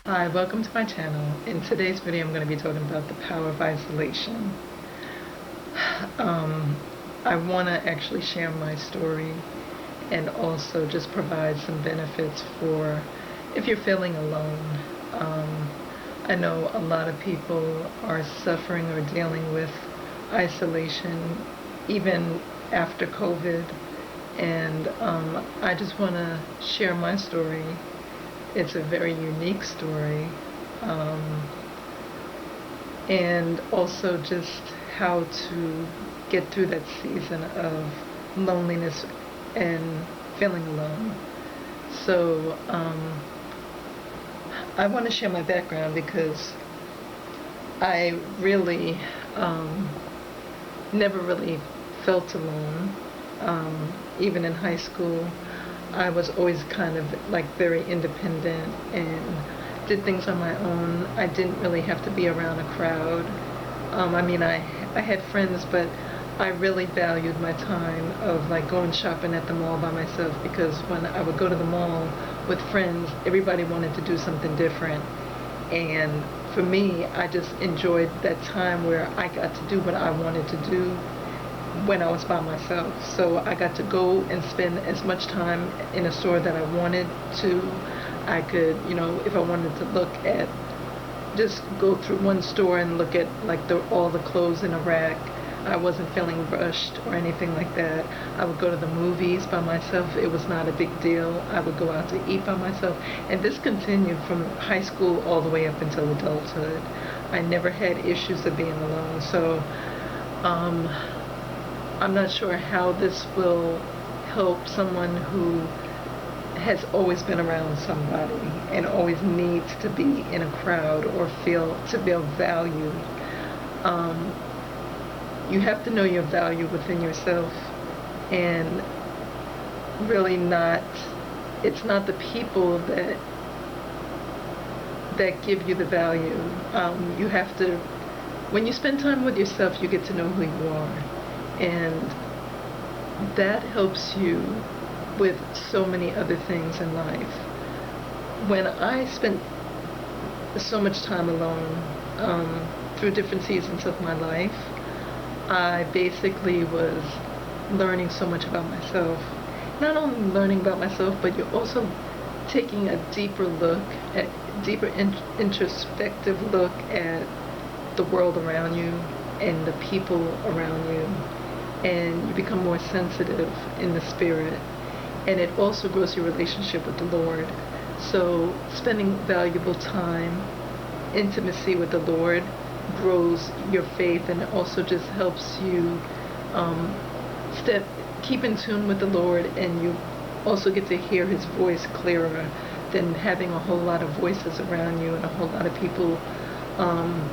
Hi, welcome to my channel. In today's video, I'm going to be talking about the power of isolation. Um, I want to actually share my story and also just provide some benefits for if you're feeling alone. I know a lot of people are suffering or dealing with isolation even after COVID, and I just want to share my story. It's a very unique story, um, and also just how to get through that season of loneliness and feeling alone. So I want to share my background because I really never really felt alone. Even in high school, I was always kind of like very independent and did things on my own. I didn't really have to be around a crowd. I had friends, but I really valued my time of like going shopping at the mall by myself, because when I would go to the mall with friends, everybody wanted to do something different. And for me, I just enjoyed that time where I got to do what I wanted to do when I was by myself. So I got to go and spend as much time in a store that I wanted to. I could, if I wanted to look at, just go through one store and look at like all the clothes in a rack. I wasn't feeling rushed or anything like that. I would go to the movies by myself. It was not a big deal. I would go out to eat by myself. And this continued from high school all the way up until adulthood. I never had issues of being alone. So um, I'm not sure how this will help someone who has always been around somebody and always needs to be in a crowd or feel valued. Um, you have to know your value within yourself, and really not, it's not the people that give you the value. You have to, when you spend time with yourself, you get to know who you are, and that helps you with so many other things in life. When I spent so much time alone through different seasons of my life, I basically was learning so much about myself. Not only learning about myself, but you're also taking a deeper look at, introspective look at the world around you and the people around you, and you become more sensitive in the spirit, and it also grows your relationship with the Lord. So spending valuable time, intimacy with the Lord, grows your faith, and it also just helps you um, keep in tune with the Lord, and you also get to hear His voice clearer than having a whole lot of voices around you and a whole lot of people um,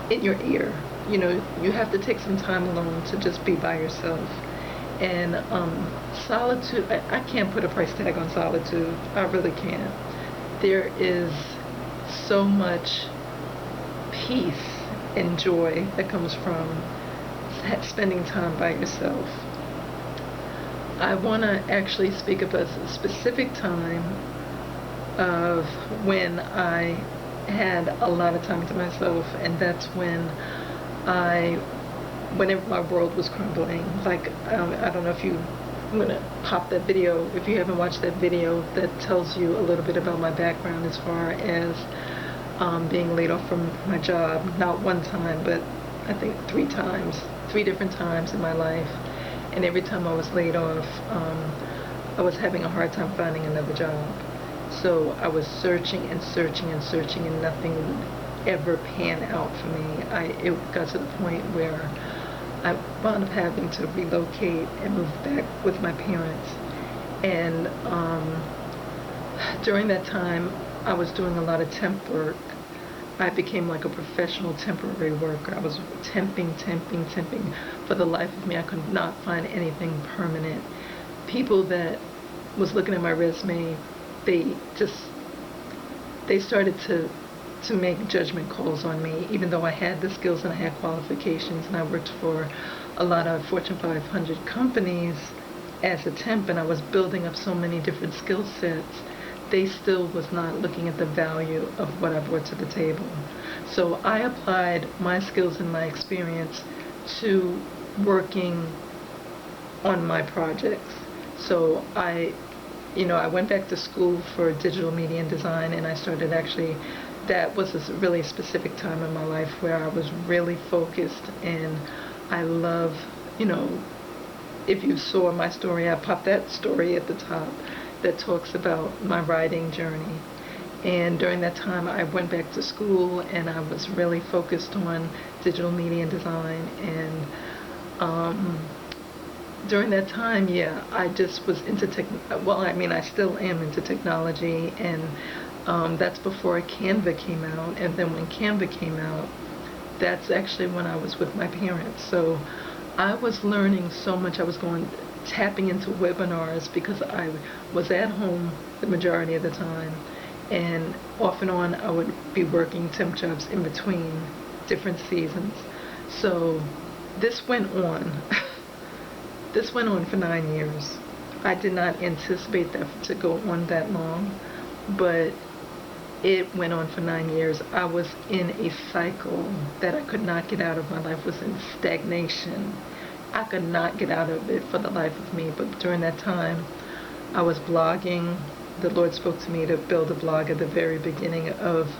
in your ear. You have to take some time alone to just be by yourself. And solitude, I can't put a price tag on solitude. I really can't. There is so much peace and joy that comes from spending time by yourself. I want to actually speak about a specific time of when I had a lot of time to myself, and that's when whenever my world was crumbling. Like, I don't know if I'm going to pop that video, if you haven't watched that video that tells you a little bit about my background as far as being laid off from my job. Not one time, but I think 3 times, 3 different times in my life. And every time I was laid off, I was having a hard time finding another job. So I was searching and searching and searching, and nothing would ever pan out for me. It got to the point where I wound up having to relocate and move back with my parents. And during that time, I was doing a lot of temp work. I became like a professional temporary worker. I was temping. For the life of me, I could not find anything permanent. People that was looking at my resume, they started to make judgment calls on me, even though I had the skills and I had qualifications, and I worked for a lot of Fortune 500 companies as a temp, and I was building up so many different skill sets. they still was not looking at the value of what I brought to the table. So I applied my skills and my experience to working on my projects. So I went back to school for digital media and design, and I started actually, that was a really specific time in my life where I was really focused, and I love, if you saw my story, I popped that story at the top that talks about my writing journey. And during that time, I went back to school, and I was really focused on digital media and design. And during that time, yeah, I just was into I still am into technology, and that's before Canva came out. And then when Canva came out, that's actually when I was with my parents. So I was learning so much. I was tapping into webinars because I was at home the majority of the time, and off and on I would be working temp jobs in between different seasons. So this went on. This went on for 9 years. I did not anticipate that to go on that long, but it went on for 9 years. I was in a cycle that I could not get out of. My life was in stagnation. I could not get out of it for the life of me. But during that time, I was blogging. The Lord spoke to me to build a blog at the very beginning of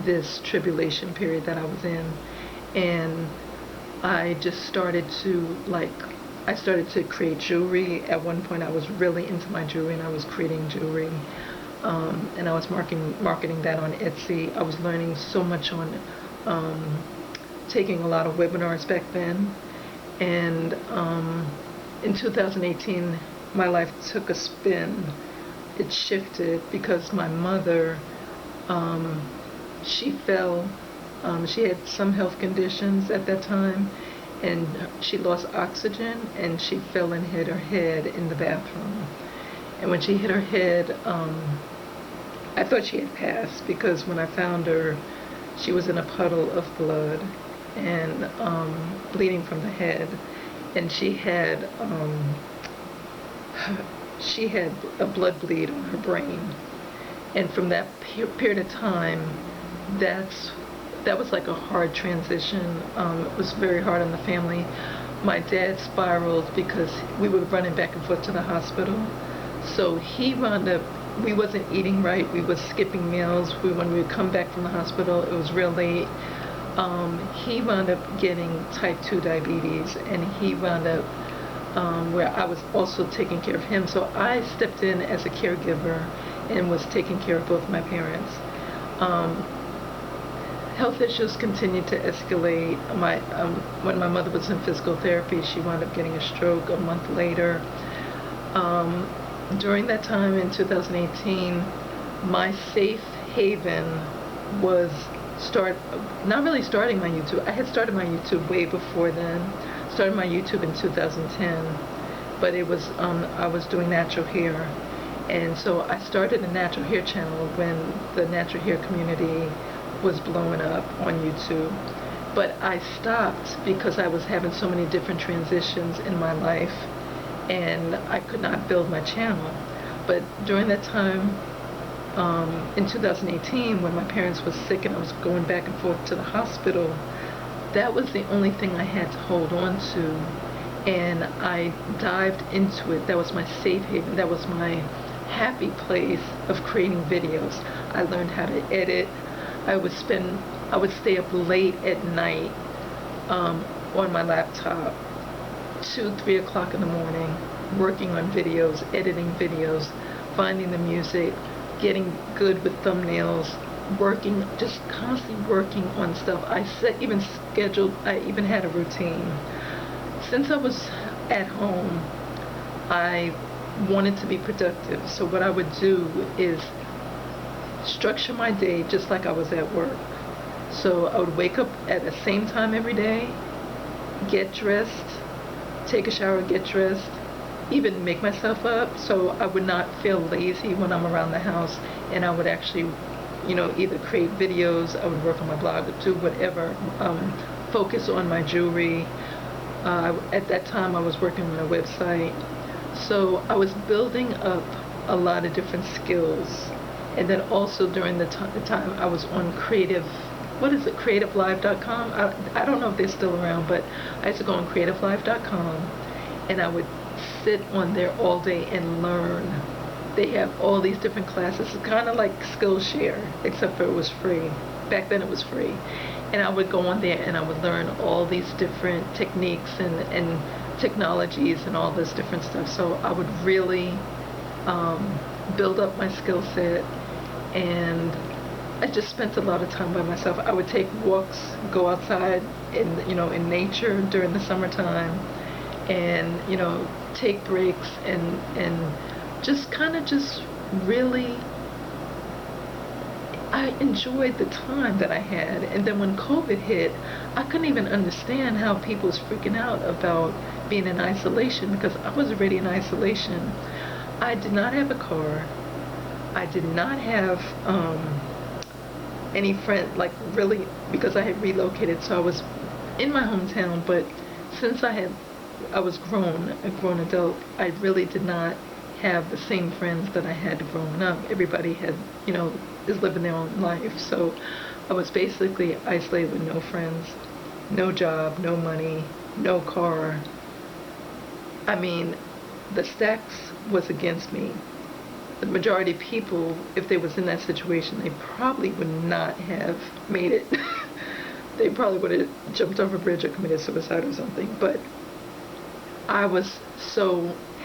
this tribulation period that I was in. And I just started to create jewelry. At one point I was really into my jewelry, and I was creating jewelry. And I was marketing that on Etsy. I was learning so much on taking a lot of webinars back then. And in 2018, my life took a spin. It shifted because my mother, she fell. She had some health conditions at that time, and she lost oxygen, and she fell and hit her head in the bathroom. And when she hit her head, I thought she had passed, because when I found her, she was in a puddle of blood and bleeding from the head, and she had a blood bleed on her brain. And from that period of time, that was like a hard transition. It was very hard on the family. My dad spiraled because we were running back and forth to the hospital. So he wound up, we wasn't eating right. We was skipping meals. When we would come back from the hospital, it was real late. He wound up getting type 2 diabetes, and he wound up where I was also taking care of him. So I stepped in as a caregiver and was taking care of both my parents. Health issues continued to escalate. When my mother was in physical therapy, she wound up getting a stroke a month later. During that time in 2018, my safe haven was not really starting my YouTube. I had started my YouTube way before then. Started my YouTube in 2010, but it was I was doing natural hair, and so I started a natural hair channel when the natural hair community was blowing up on YouTube. But I stopped because I was having so many different transitions in my life, and I could not build my channel. But during that time, in 2018, when my parents were sick and I was going back and forth to the hospital, that was the only thing I had to hold on to, and I dived into it. That was my safe haven. That was my happy place of creating videos. I learned how to edit. I would stay up late at night on my laptop, 2, 3 o'clock in the morning, working on videos, editing videos, finding the music, getting good with thumbnails, working, just constantly working on stuff. I even had a routine. Since I was at home, I wanted to be productive. So what I would do is structure my day just like I was at work. So I would wake up at the same time every day, get dressed, take a shower, get dressed, even make myself up so I would not feel lazy when I'm around the house, and I would actually either create videos, I would work on my blog, do whatever, focus on my jewelry. At that time I was working on a website. So I was building up a lot of different skills, And then also during the time I was on what is it, creativelive.com? I don't know if they're still around, but I used to go on creativelive.com, and I would sit on there all day and learn. They have all these different classes. It's kind of like Skillshare, except for it was free. Back then it was free. And I would go on there and I would learn all these different techniques and technologies and all this different stuff. So I would really build up my skill set, and I just spent a lot of time by myself. I would take walks, go outside in nature during the summertime, and take breaks and just kind of just really, I enjoyed the time that I had. And then when COVID hit, I couldn't even understand how people was freaking out about being in isolation, because I was already in isolation. I did not have a car. I did not have any friend, like, really, because I had relocated, so I was in my hometown, but since I was a grown adult, I really did not have the same friends that I had growing up. Everybody is living their own life, so I was basically isolated with no friends, no job, no money, no car. I mean, the stacks was against me. The majority of people, if they was in that situation, they probably would not have made it. They probably would have jumped off a bridge or committed suicide or something. But I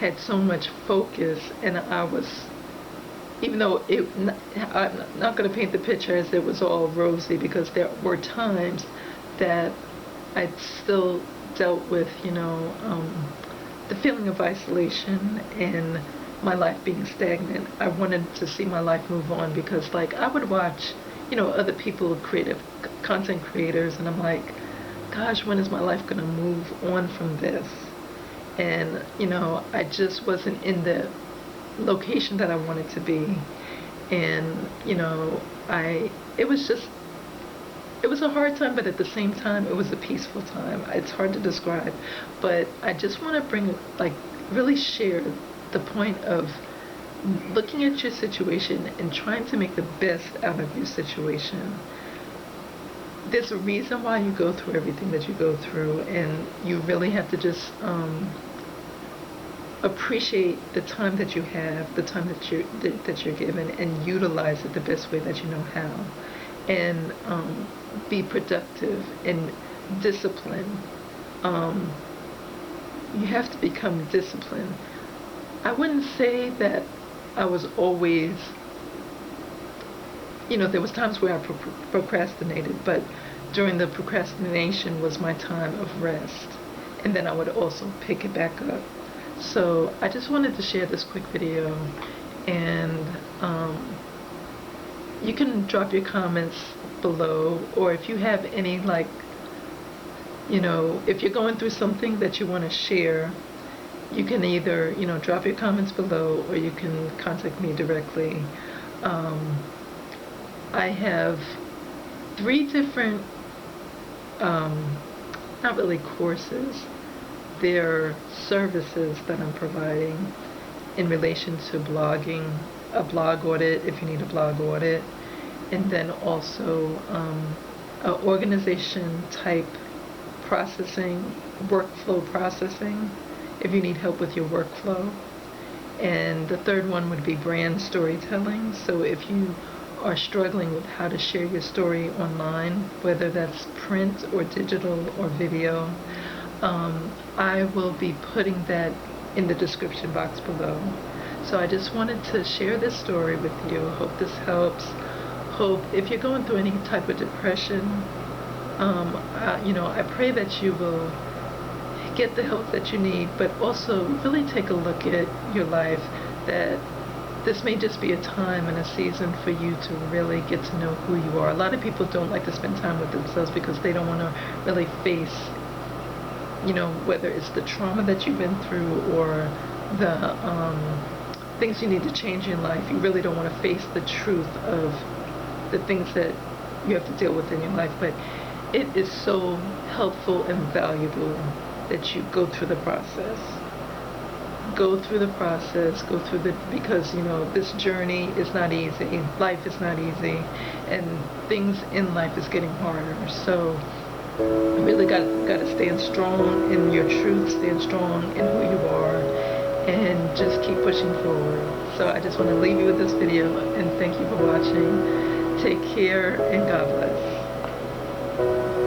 had so much focus, and I was, even though I'm not going to paint the picture as it was all rosy, because there were times that I still dealt with, the feeling of isolation and my life being stagnant. I wanted to see my life move on, because, like, I would watch, other people, content creators, and I'm like, gosh, when is my life going to move on from this? And, I just wasn't in the location that I wanted to be. And, it was a hard time, but at the same time, it was a peaceful time. It's hard to describe, but I just want to really share the point of looking at your situation and trying to make the best out of your situation. There's a reason why you go through everything that you go through, and you really have to just appreciate the time that you have, the time that you're given, and utilize it the best way that you know how, and be productive and disciplined. You have to become disciplined. I wouldn't say that I was always, there was times where I procrastinated, but during the procrastination was my time of rest, and then I would also pick it back up. So I just wanted to share this quick video, and you can drop your comments below, or if you have any, if you're going through something that you want to share, you can either, drop your comments below, or you can contact me directly. I have 3 different, not really courses, they're services that I'm providing in relation to blogging, a blog audit if you need a blog audit, and then also organization type processing, workflow processing, if you need help with your workflow. And the third one would be brand storytelling. So if you are struggling with how to share your story online, whether that's print or digital or video, I will be putting that in the description box below. So I just wanted to share this story with you. Hope this helps. Hope if you're going through any type of depression, I pray that you will get the help that you need, but also really take a look at your life, that this may just be a time and a season for you to really get to know who you are. A lot of people don't like to spend time with themselves because they don't want to really face, whether it's the trauma that you've been through or the things you need to change in life. You really don't want to face the truth of the things that you have to deal with in your life, but it is so helpful and valuable that you go through the process. go through the process, because this journey is not easy, life is not easy, and things in life is getting harder. So you really got to stand strong in your truth, stand strong in who you are, and just keep pushing forward. So I just want to leave you with this video, and thank you for watching. Take care, and God bless.